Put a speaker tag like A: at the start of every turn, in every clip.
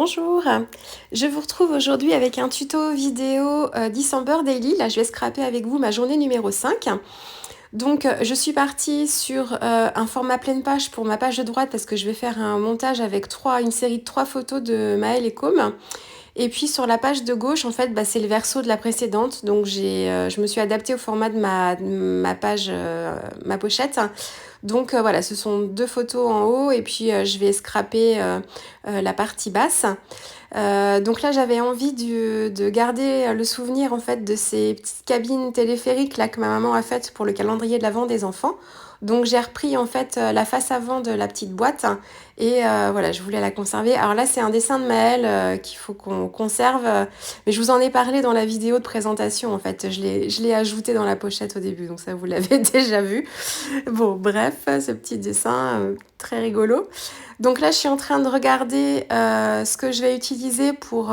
A: Bonjour, je vous retrouve aujourd'hui avec un tuto vidéo December Daily. Là, je vais scraper avec vous ma journée numéro 5. Donc, je suis partie sur un format pleine page pour ma page de droite parce que je vais faire un montage avec une série de 3 photos de Maëlle et Com. Et puis sur la page de gauche, en fait, c'est le verso de la précédente. Donc, je me suis adaptée au format de ma page, ma pochette. Donc voilà, ce sont 2 photos en haut et puis je vais scraper la partie basse. Donc là, j'avais envie de garder le souvenir en fait de ces petites cabines téléphériques là que ma maman a faites pour le calendrier de l'Avent des enfants. Donc j'ai repris en fait la face avant de la petite boîte et voilà, je voulais la conserver. Alors là, c'est un dessin de Maëlle qu'il faut qu'on conserve, mais je vous en ai parlé dans la vidéo de présentation en fait. Je l'ai ajouté dans la pochette au début, donc ça vous l'avez déjà vu. Bon, bref, ce petit dessin très rigolo. Donc là, je suis en train de regarder ce que je vais utiliser pour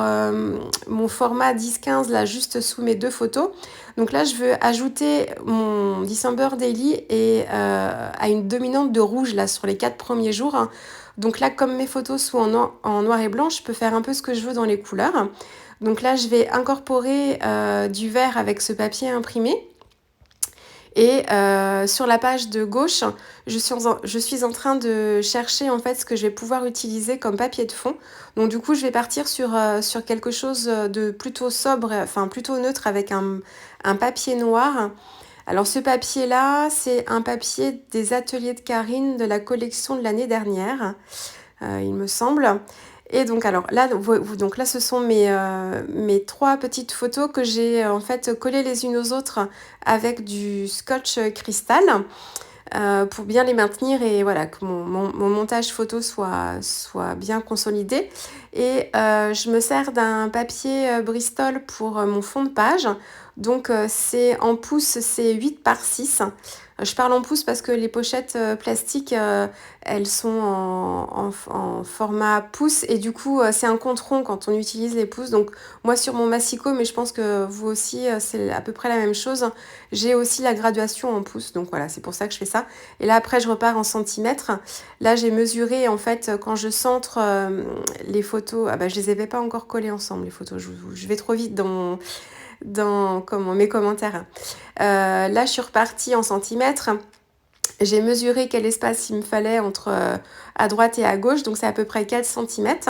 A: mon format 10-15, là, juste sous mes 2 photos. Donc là, je veux ajouter mon December Daily et à une dominante de rouge, là, sur les 4 premiers jours. Donc là, comme mes photos sont en noir et blanc, je peux faire un peu ce que je veux dans les couleurs. Donc là, je vais incorporer du vert avec ce papier imprimé. Et sur la page de gauche, je suis en train de chercher en fait ce que je vais pouvoir utiliser comme papier de fond. Donc du coup, je vais partir sur quelque chose de plutôt sobre, enfin plutôt neutre avec un papier noir. Alors ce papier-là, c'est un papier des ateliers de Karine de la collection de l'année dernière, il me semble. Et donc alors là, donc là ce sont mes 3 petites photos que j'ai en fait collées les unes aux autres avec du scotch cristal pour bien les maintenir et voilà que mon montage photo soit bien consolidé. Et je me sers d'un papier Bristol pour mon fond de page. Donc c'est en pouces, c'est 8 par 6. Je parle en pouces parce que les pochettes plastiques, elles sont en format pouce et du coup c'est un compte rond quand on utilise les pouces. Donc moi sur mon massicot, mais je pense que vous aussi c'est à peu près la même chose, j'ai aussi la graduation en pouces. Donc voilà, c'est pour ça que je fais ça. Et là après je repars en centimètres. Là j'ai mesuré en fait quand je centre les photos. Ah bah je les avais pas encore collées ensemble les photos. Je vais trop vite dans mes commentaires. Là je suis repartie en centimètres. J'ai mesuré quel espace il me fallait entre à droite et à gauche, donc c'est à peu près 4 centimètres.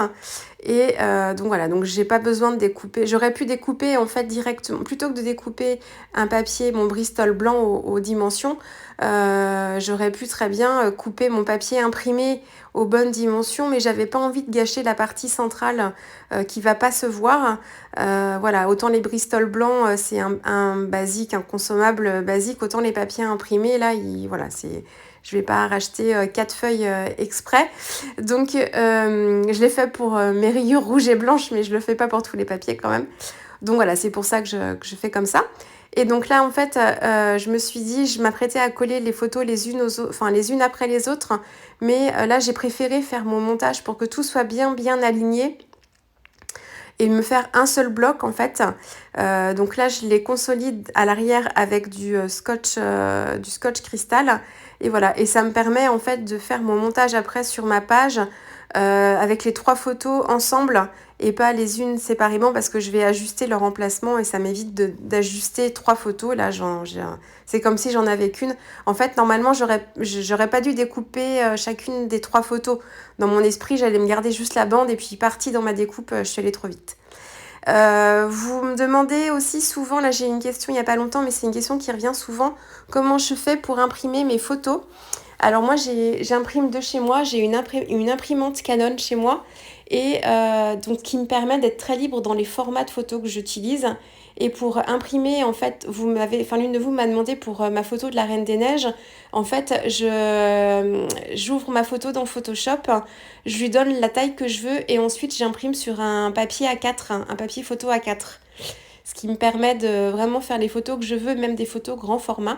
A: Et donc voilà, donc j'ai pas besoin de découper. J'aurais pu découper en fait directement, plutôt que de découper un papier, mon Bristol blanc aux dimensions, j'aurais pu très bien couper mon papier imprimé aux bonnes dimensions, mais j'avais pas envie de gâcher la partie centrale qui va pas se voir. Voilà, autant les Bristol blancs, c'est un basique, un consommable basique, autant les papiers imprimés, là, voilà, je vais pas racheter 4 feuilles exprès. Donc, je l'ai fait pour mes rayures rouges et blanches, mais je le fais pas pour tous les papiers quand même. Donc voilà, c'est pour ça que je fais comme ça. Et donc là, en fait, je me suis dit, je m'apprêtais à coller les photos les unes après les autres. Mais là, j'ai préféré faire mon montage pour que tout soit bien aligné et me faire un seul bloc en fait. Donc là, je les consolide à l'arrière avec du scotch cristal. Et voilà, et ça me permet en fait de faire mon montage après sur ma page avec les 3 photos ensemble et pas les unes séparément parce que je vais ajuster leur emplacement et ça m'évite d'ajuster 3 photos. Là, c'est comme si j'en avais qu'une. En fait, normalement, j'aurais pas dû découper chacune des 3 photos. Dans mon esprit, j'allais me garder juste la bande et puis partie dans ma découpe, je suis allée trop vite. Vous me demandez aussi souvent, là j'ai une question il n'y a pas longtemps, mais c'est une question qui revient souvent, comment je fais pour imprimer mes photos? Alors moi j'imprime de chez moi, j'ai une imprimante Canon chez moi et donc qui me permet d'être très libre dans les formats de photos que j'utilise. Et pour imprimer, en fait, l'une de vous m'a demandé pour ma photo de la Reine des Neiges. En fait, j'ouvre ma photo dans Photoshop, je lui donne la taille que je veux et ensuite j'imprime sur un papier A4, un papier photo A4. Ce qui me permet de vraiment faire les photos que je veux, même des photos grand format.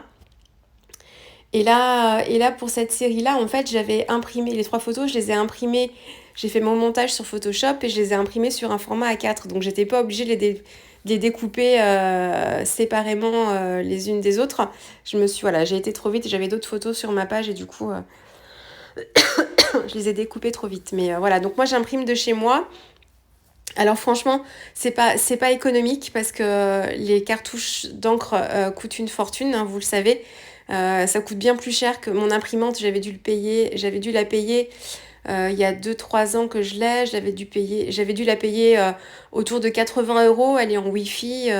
A: Et là, pour cette série-là, en fait, j'avais imprimé les 3 photos, je les ai imprimées, j'ai fait mon montage sur Photoshop et je les ai imprimées sur un format A4. Donc, j'étais pas obligée de les découper séparément les unes des autres. Voilà, j'ai été trop vite, j'avais d'autres photos sur ma page et du coup, je les ai découpées trop vite. Mais voilà, donc moi, j'imprime de chez moi. Alors franchement, c'est pas économique parce que les cartouches d'encre coûtent une fortune, hein, vous le savez. Ça coûte bien plus cher que mon imprimante. J'avais dû la payer il y a 2 3 ans que je l'ai. J'avais dû la payer autour de 80 euros. Elle est en Wi-Fi.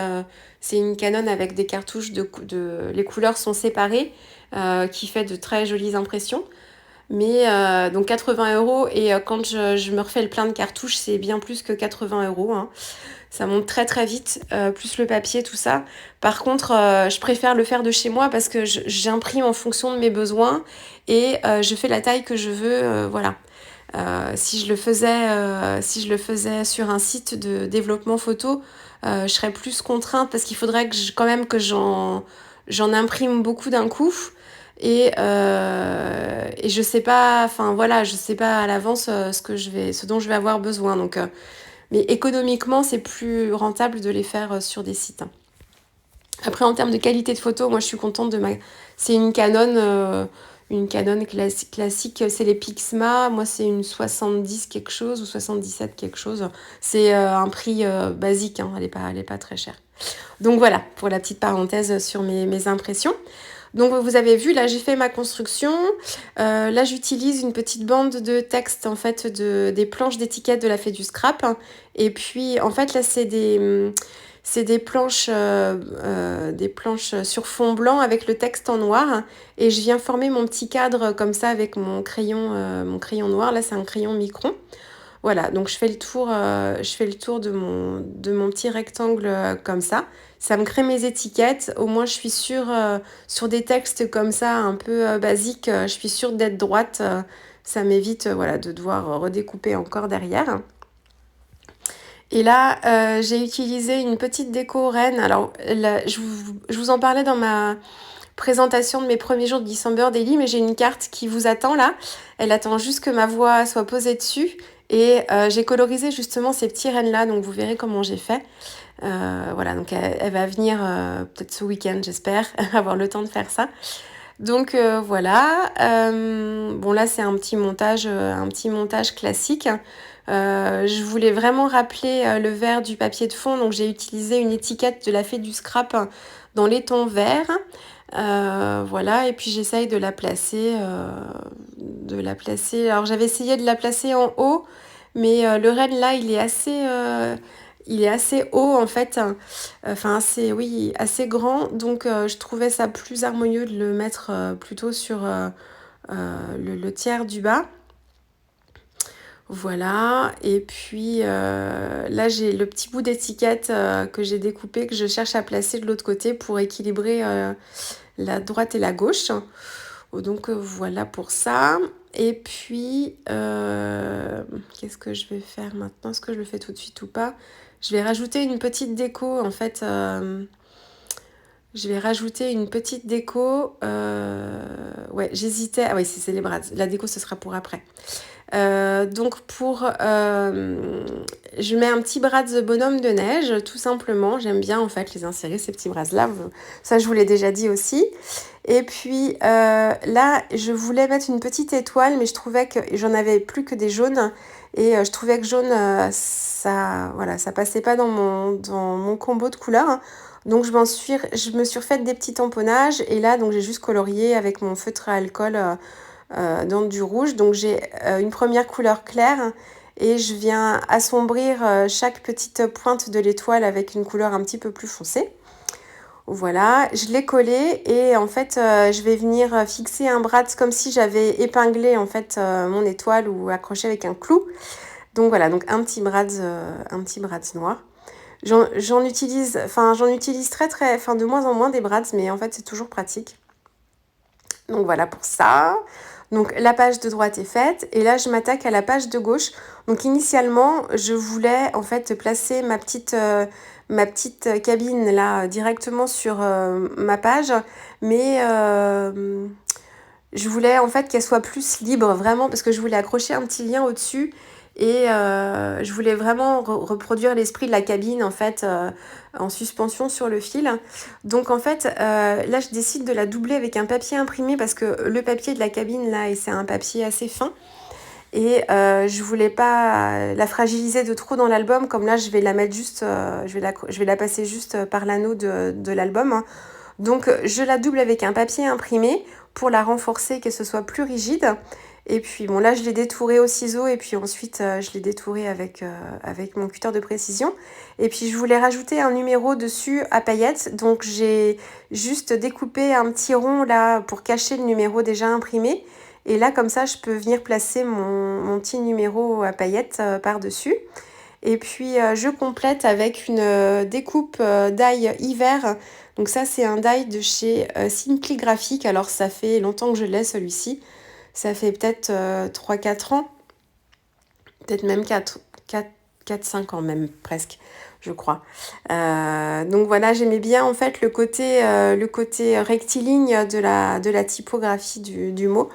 A: C'est une Canon avec des cartouches les couleurs sont séparées, qui fait de très jolies impressions. Mais donc 80 euros et quand je me refais le plein de cartouches, c'est bien plus que 80 euros, hein. Ça monte très très vite, plus le papier, tout ça. Par contre, je préfère le faire de chez moi parce que j'imprime en fonction de mes besoins et je fais la taille que je veux, voilà. Si je le faisais sur un site de développement photo, je serais plus contrainte parce qu'il faudrait quand même que j'en imprime beaucoup d'un coup. Et je sais pas, enfin voilà, je sais pas à l'avance ce dont je vais avoir besoin. Donc, mais économiquement, c'est plus rentable de les faire sur des sites, hein. Après, en termes de qualité de photo, moi, je suis contente de ma. C'est une Canon classique. C'est les Pixma. Moi, c'est une 70 quelque chose ou 77 quelque chose. C'est un prix basique, hein. Elle est pas très chère. Donc voilà, pour la petite parenthèse sur mes impressions. Donc vous avez vu, là j'ai fait ma construction. Là j'utilise une petite bande de texte en fait des planches d'étiquette de la Fée du Scrap. Et puis en fait là c'est des planches sur fond blanc avec le texte en noir. Et je viens former mon petit cadre comme ça avec mon crayon noir. Là c'est un crayon micron. Voilà, donc je fais le tour de mon petit rectangle comme ça. Ça me crée mes étiquettes. Au moins, je suis sûre, sur des textes comme ça, un peu basiques, je suis sûre d'être droite. Ça m'évite voilà, de devoir redécouper encore derrière. Et là, j'ai utilisé une petite déco reine. Alors, là, je vous en parlais dans ma présentation de mes premiers jours de December Daily, mais j'ai une carte qui vous attend là. Elle attend juste que ma voix soit posée dessus. Et j'ai colorisé justement ces petits rennes là, donc vous verrez comment j'ai fait. Voilà, donc elle va venir peut-être ce week-end, j'espère, avoir le temps de faire ça. Donc voilà. Bon là c'est un petit montage classique. Je voulais vraiment rappeler le vert du papier de fond, donc j'ai utilisé une étiquette de la Fée du Scrap dans les tons verts. Voilà, et puis j'essaye de la placer, Alors j'avais essayé de la placer en haut, mais le renne là, il est assez haut en fait, enfin oui, assez grand, donc je trouvais ça plus harmonieux de le mettre plutôt sur le tiers du bas. Voilà, et puis là j'ai le petit bout d'étiquette que j'ai découpé, que je cherche à placer de l'autre côté pour équilibrer la droite et la gauche. Donc voilà pour ça. Et puis, qu'est-ce que je vais faire maintenant? Est-ce que je le fais tout de suite ou pas? Je vais rajouter une petite déco en fait. Je vais rajouter une petite déco. Ouais, j'hésitais. Ah oui, c'est les bras. La déco, ce sera pour après. Donc je mets un petit bras de bonhomme de neige, tout simplement. J'aime bien en fait les insérer, ces petits bras-là. Ça, je vous l'ai déjà dit aussi. Et puis là, je voulais mettre une petite étoile, mais je trouvais que j'en avais plus que des jaunes. Et je trouvais que jaune, ça passait pas dans mon combo de couleurs. Donc je me suis refait des petits tamponnages. Et là, donc j'ai juste colorié avec mon feutre à alcool dans du rouge. Donc j'ai une première couleur claire et je viens assombrir chaque petite pointe de l'étoile avec une couleur un petit peu plus foncée. Voilà, je l'ai collé et en fait je vais venir fixer un brad comme si j'avais épinglé en fait mon étoile ou accroché avec un clou. Donc voilà, donc un petit brad noir. J'en utilise de moins en moins des brads, mais en fait c'est toujours pratique. Donc voilà pour ça. Donc la page de droite est faite et là je m'attaque à la page de gauche. Donc initialement je voulais en fait placer ma petite cabine là directement sur ma page, mais je voulais en fait qu'elle soit plus libre vraiment parce que je voulais accrocher un petit lien au-dessus. Et je voulais vraiment reproduire l'esprit de la cabine en fait en suspension sur le fil. Donc en fait là je décide de la doubler avec un papier imprimé parce que le papier de la cabine là c'est un papier assez fin. Et je voulais pas la fragiliser de trop dans l'album, comme là je vais la mettre juste, je vais la passer juste par l'anneau de l'album, hein. Donc je la double avec un papier imprimé pour la renforcer, que ce soit plus rigide. Et puis bon là je l'ai détouré au ciseau et puis ensuite je l'ai détouré avec mon cutter de précision. Et puis je voulais rajouter un numéro dessus à paillettes. Donc j'ai juste découpé un petit rond là pour cacher le numéro déjà imprimé. Et là comme ça je peux venir placer mon petit numéro à paillettes par-dessus. Et puis je complète avec une découpe d'ail hiver. Donc ça c'est un die de chez Simply Graphic. Alors ça fait longtemps que je l'ai celui-ci. Ça fait peut-être 3-4 ans. Peut-être même 4-5 ans même presque, je crois. Donc voilà, j'aimais bien en fait le côté rectiligne de la typographie du mot.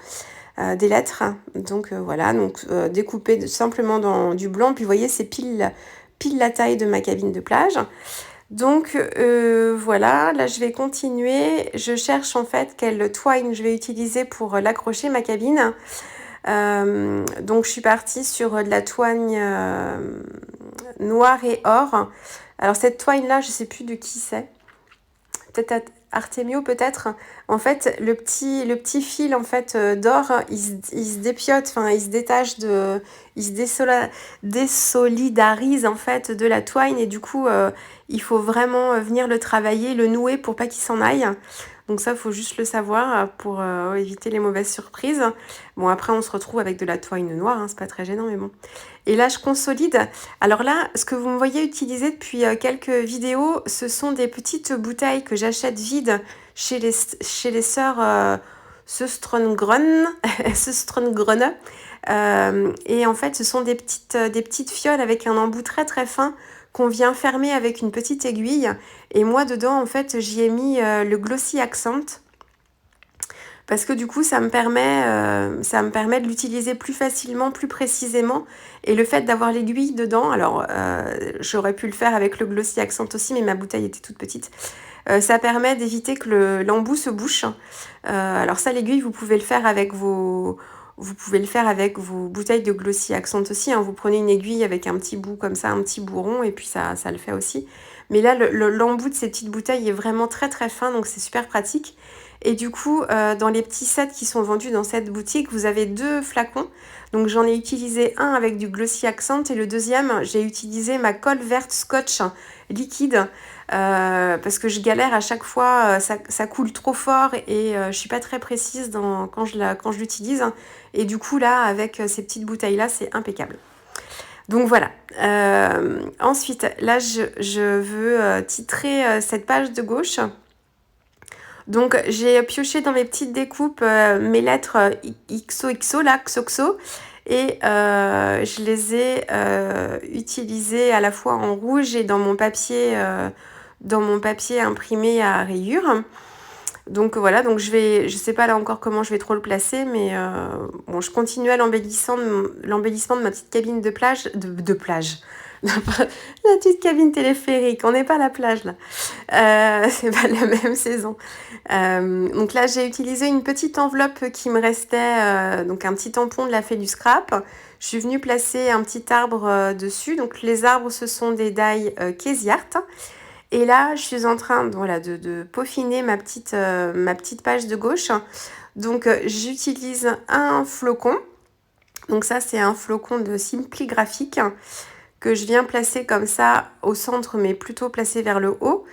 A: Des lettres. Donc voilà, donc découpé simplement dans du blanc. Puis vous voyez, c'est pile la taille de ma cabine de plage. Donc voilà, là je vais continuer. Je cherche en fait quelle twine je vais utiliser pour l'accrocher ma cabine. Donc je suis partie sur de la twine noire et or. Alors cette twine là, je sais plus de qui c'est. Peut-être Artemio peut-être. En fait, le petit fil en fait d'or, il se dépiote, enfin il se détache il se désolidarise en fait de la twine et du coup il faut vraiment venir le travailler, le nouer pour pas qu'il s'en aille. Donc ça, il faut juste le savoir pour éviter les mauvaises surprises. Bon, après, on se retrouve avec de la twine noire, hein, c'est pas très gênant, mais bon. Et là, je consolide. Alors là, ce que vous me voyez utiliser depuis quelques vidéos, ce sont des petites bouteilles que j'achète vides chez les sœurs Söstrengren. Söstrengren. Et en fait, ce sont des petites fioles avec un embout très très fin qu'on vient fermer avec une petite aiguille. Et moi, dedans, en fait, j'y ai mis le Glossy Accent. Parce que du coup, ça me permet de l'utiliser plus facilement, plus précisément. Et le fait d'avoir l'aiguille dedans, alors j'aurais pu le faire avec le Glossy Accent aussi, mais ma bouteille était toute petite. Ça permet d'éviter que l'embout se bouche. Alors ça, l'aiguille, vous pouvez le faire avec vos bouteilles de Glossy Accent aussi, hein. Vous prenez une aiguille avec un petit bout comme ça, un petit bout rond, et puis ça le fait aussi. Mais là, l'embout de ces petites bouteilles est vraiment très très fin, donc c'est super pratique. Et du coup, dans les petits sets qui sont vendus dans cette boutique, vous avez 2 flacons. Donc j'en ai utilisé un avec du Glossy Accent et le deuxième, j'ai utilisé ma colle verte scotch liquide parce que je galère à chaque fois, ça coule trop fort et je suis pas très précise quand je l'utilise. Et du coup là, avec ces petites bouteilles là, c'est impeccable. Donc voilà. Ensuite, là, je veux titrer cette page de gauche. Donc j'ai pioché dans mes petites découpes mes lettres XOXO, là, XOXO, et je les ai utilisées à la fois en rouge et dans mon papier imprimé à rayures. Donc voilà, donc je sais pas là encore comment je vais trop le placer, mais bon, je continue à l'embellissement de ma petite cabine de plage, de plage. La petite cabine téléphérique, on n'est pas à la plage là. C'est pas la même saison. Donc là, j'ai utilisé une petite enveloppe qui me restait, donc un petit tampon de la Fée du Scrap. Je suis venue placer un petit arbre dessus. Donc les arbres, ce sont des die Casey Art. Et là, je suis en train de peaufiner ma petite page de gauche. Donc j'utilise un flocon. Donc ça, c'est un flocon de Simply Graphic que je viens placer comme ça au centre, mais plutôt placé vers le haut.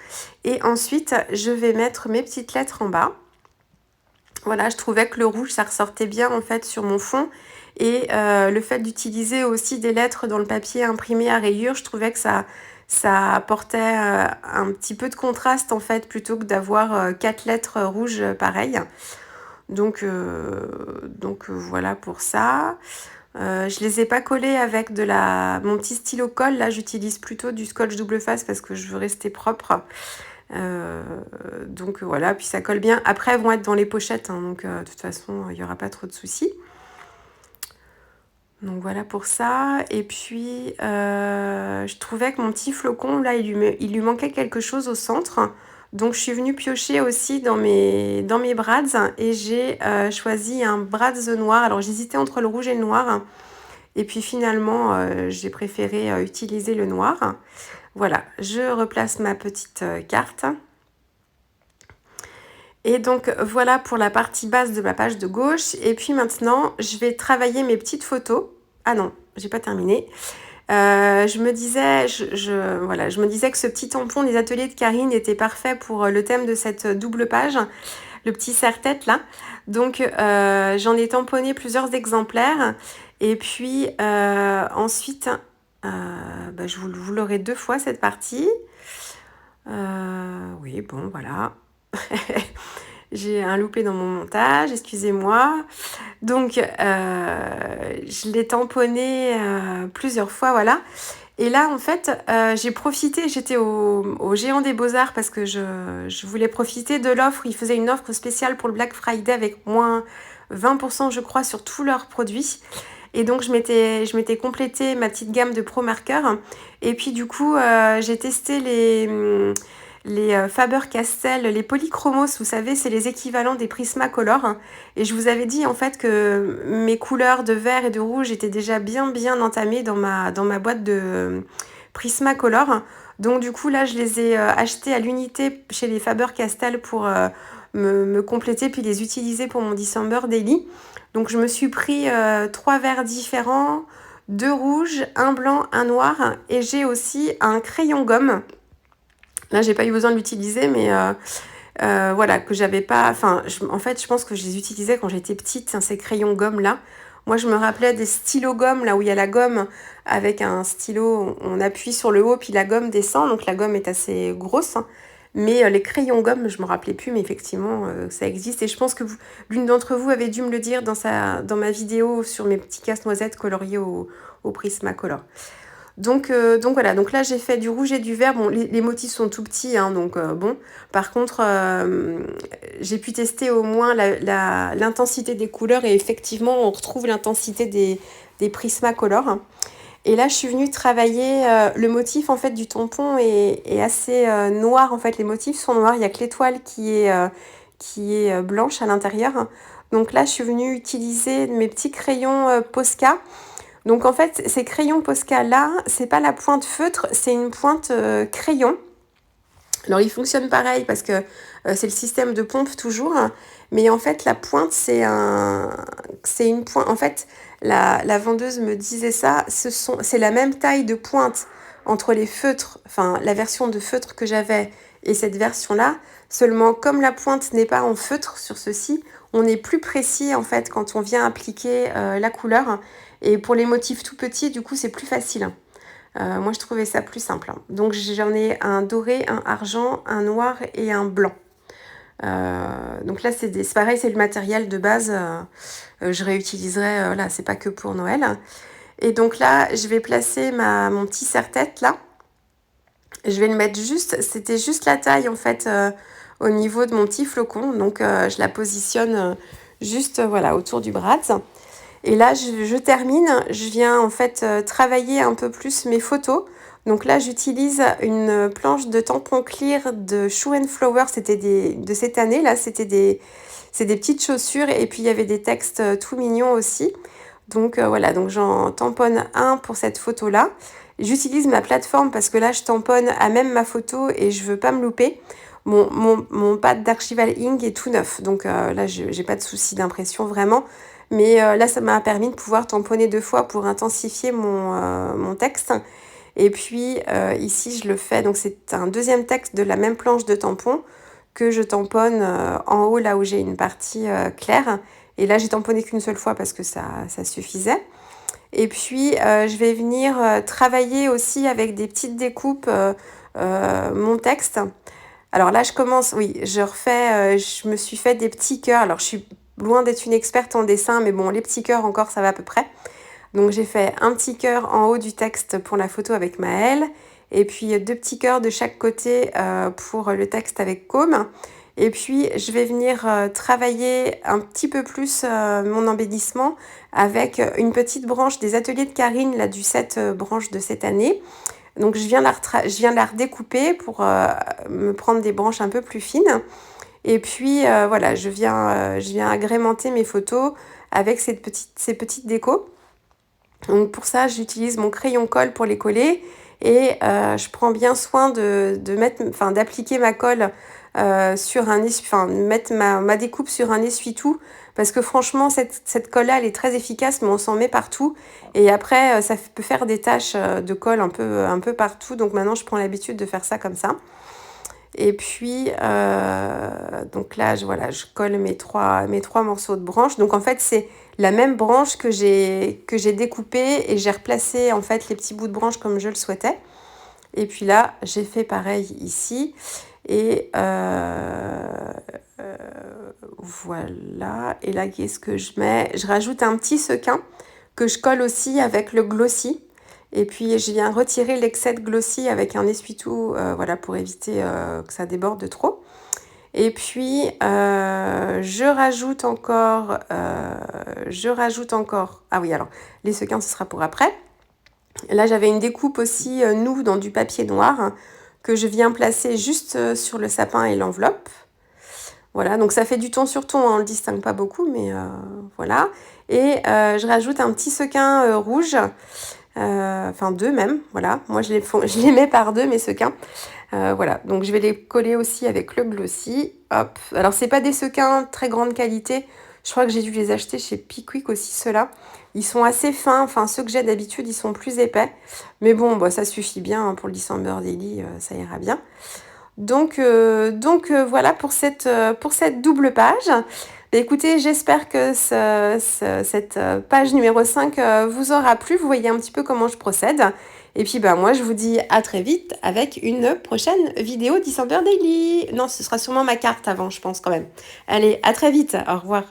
A: Et ensuite, je vais mettre mes petites lettres en bas. Voilà, je trouvais que le rouge, ça ressortait bien en fait sur mon fond. Et le fait d'utiliser aussi des lettres dans le papier imprimé à rayures, je trouvais que ça apportait un petit peu de contraste en fait, plutôt que d'avoir 4 lettres rouges pareilles. Donc voilà pour ça. Je les ai pas collés avec mon petit stylo colle. Là, j'utilise plutôt du scotch double face parce que je veux rester propre. Donc voilà, puis ça colle bien. Après, elles vont être dans les pochettes, hein, donc de toute façon, il n'y aura pas trop de soucis. Donc voilà pour ça. Et puis, je trouvais que mon petit flocon, là, il lui manquait quelque chose au centre. Donc je suis venue piocher aussi dans mes brads et j'ai choisi un brads noir. Alors j'hésitais entre le rouge et le noir. Et puis finalement, j'ai préféré utiliser le noir. Voilà, je replace ma petite carte. Et donc voilà pour la partie basse de ma page de gauche. Et puis maintenant, je vais travailler mes petites photos. Ah non, j'ai pas terminé. Je me disais, voilà, je me disais que ce petit tampon des ateliers de Karine était parfait pour le thème de cette double page, le petit serre-tête là. Donc j'en ai tamponné plusieurs exemplaires. Et puis ensuite, je vous l'aurez 2 fois cette partie. Oui, bon, voilà. J'ai un loupé dans mon montage, excusez-moi. Donc, je l'ai tamponné plusieurs fois, voilà. Et là, en fait, j'ai profité, j'étais au Géant des Beaux-Arts parce que je voulais profiter de l'offre. Ils faisaient une offre spéciale pour le Black Friday avec moins 20%, je crois, sur tous leurs produits. Et donc, je m'étais complété ma petite gamme de Pro Marqueurs. Et puis, du coup, j'ai testé les Faber-Castell, les polychromos, vous savez, c'est les équivalents des Prismacolor. Et je vous avais dit en fait que mes couleurs de vert et de rouge étaient déjà bien entamées dans ma boîte de Prismacolor. Donc du coup là je les ai achetés à l'unité chez les Faber-Castell pour me compléter puis les utiliser pour mon December Daily. Donc je me suis pris 3 verts différents, 2 rouges, un blanc, un noir et j'ai aussi un crayon gomme. Là, j'ai pas eu besoin de l'utiliser, mais voilà, que j'avais pas... Enfin, en fait, je pense que je les utilisais quand j'étais petite, hein, ces crayons gomme là. Moi, je me rappelais des stylos gomme, là où il y a la gomme avec un stylo, on appuie sur le haut, puis la gomme descend, donc la gomme est assez grosse. Hein. Mais les crayons gomme, je me rappelais plus, mais effectivement, ça existe. Et je pense que l'une d'entre vous avait dû me le dire dans ma vidéo sur mes petits casse-noisettes coloriés au Prismacolor. Donc voilà, donc là j'ai fait du rouge et du vert. Bon, les motifs sont tout petits, hein, donc bon. Par contre, j'ai pu tester au moins l'intensité des couleurs et effectivement, on retrouve l'intensité des Prismacolor. Et là, je suis venue travailler le motif en fait du tampon est assez noir. En fait, les motifs sont noirs. Il y a que l'étoile qui est blanche à l'intérieur. Donc là, je suis venue utiliser mes petits crayons Posca. Donc en fait, ces crayons Posca là, c'est pas la pointe feutre, c'est une pointe crayon. Alors il fonctionne pareil parce que c'est le système de pompe toujours, hein, mais en fait la pointe c'est une pointe. En fait, la vendeuse me disait ça, c'est la même taille de pointe entre les feutres, enfin la version de feutre que j'avais et cette version-là. Seulement comme la pointe n'est pas en feutre sur ceci, on est plus précis en fait quand on vient appliquer la couleur. Et pour les motifs tout petits, du coup, c'est plus facile. Moi, je trouvais ça plus simple. Donc, j'en ai un doré, un argent, un noir et un blanc. Donc là, c'est pareil, c'est le matériel de base. Je réutiliserai, là, c'est pas que pour Noël. Et donc là, je vais placer mon petit serre-tête, là. Je vais le mettre c'était juste la taille, en fait, au niveau de mon petit flocon. Donc, je la positionne juste, voilà, autour du bras. Et là, je termine, je viens en fait travailler un peu plus mes photos. Donc là, j'utilise une planche de tampon clear de Shoe and Flower, c'était de cette année. Là, c'est des petites chaussures et puis il y avait des textes tout mignons aussi. Donc voilà, donc j'en tamponne un pour cette photo-là. J'utilise ma plateforme parce que là, je tamponne à même ma photo et je veux pas me louper. Mon pad d'Archival Ink est tout neuf, donc là, j'ai pas de souci d'impression vraiment. Mais là, ça m'a permis de pouvoir tamponner 2 fois pour intensifier mon texte. Et puis ici, je le fais. Donc, c'est un deuxième texte de la même planche de tampon que je tamponne en haut, là où j'ai une partie claire. Et là, j'ai tamponné qu'une seule fois parce que ça suffisait. Et puis, je vais venir travailler aussi avec des petites découpes mon texte. Alors là, je commence, oui, je me suis fait des petits cœurs. Alors, je suis loin d'être une experte en dessin, mais bon, les petits cœurs encore, ça va à peu près. Donc, j'ai fait un petit cœur en haut du texte pour la photo avec Maëlle, et puis 2 petits cœurs de chaque côté pour le texte avec Côme. Et puis, je vais venir travailler un petit peu plus mon embellissement avec une petite branche des ateliers de Karine, là, du set branche de cette année. Donc, je viens la redécouper pour me prendre des branches un peu plus fines. Et puis, voilà, je viens agrémenter mes photos avec ces petites décos. Donc pour ça, j'utilise mon crayon colle pour les coller et je prends bien soin d'appliquer ma colle sur mettre ma découpe sur un essuie-tout parce que franchement, cette colle-là, elle est très efficace, mais on s'en met partout. Et après, ça peut faire des taches de colle un peu partout. Donc maintenant, je prends l'habitude de faire ça comme ça. Et puis, donc là, je colle mes trois morceaux de branche. Donc en fait, c'est la même branche que j'ai découpée et j'ai replacé en fait les petits bouts de branche comme je le souhaitais. Et puis là, j'ai fait pareil ici. Et voilà. Et là, qu'est-ce que je mets? Je rajoute un petit sequin que je colle aussi avec le glossy. Et puis, je viens retirer l'excès de glossy avec un essuie-tout, voilà, pour éviter que ça déborde trop. Et puis, je rajoute encore... Ah oui, alors, les sequins, ce sera pour après. Là, j'avais une découpe aussi noue dans du papier noir que je viens placer juste sur le sapin et l'enveloppe. Voilà, donc ça fait du ton sur ton, on ne le distingue pas beaucoup, mais voilà. Et je rajoute un petit sequin rouge, enfin deux même, voilà. Moi, je les mets par deux, mes sequins. Voilà, donc je vais les coller aussi avec le glossy. Hop. Alors, c'est pas des sequins très grande qualité. Je crois que j'ai dû les acheter chez Pickwick aussi, ceux-là. Ils sont assez fins. Enfin, ceux que j'ai d'habitude, ils sont plus épais. Mais bon, bah, ça suffit bien hein, pour le December Daily, ça ira bien. Donc voilà pour cette double page. Bah, écoutez, j'espère que cette page numéro 5 vous aura plu. Vous voyez un petit peu comment je procède. Et puis bah, moi, je vous dis à très vite avec une prochaine vidéo December Daily. Non, ce sera sûrement ma carte avant, je pense quand même. Allez, à très vite. Au revoir.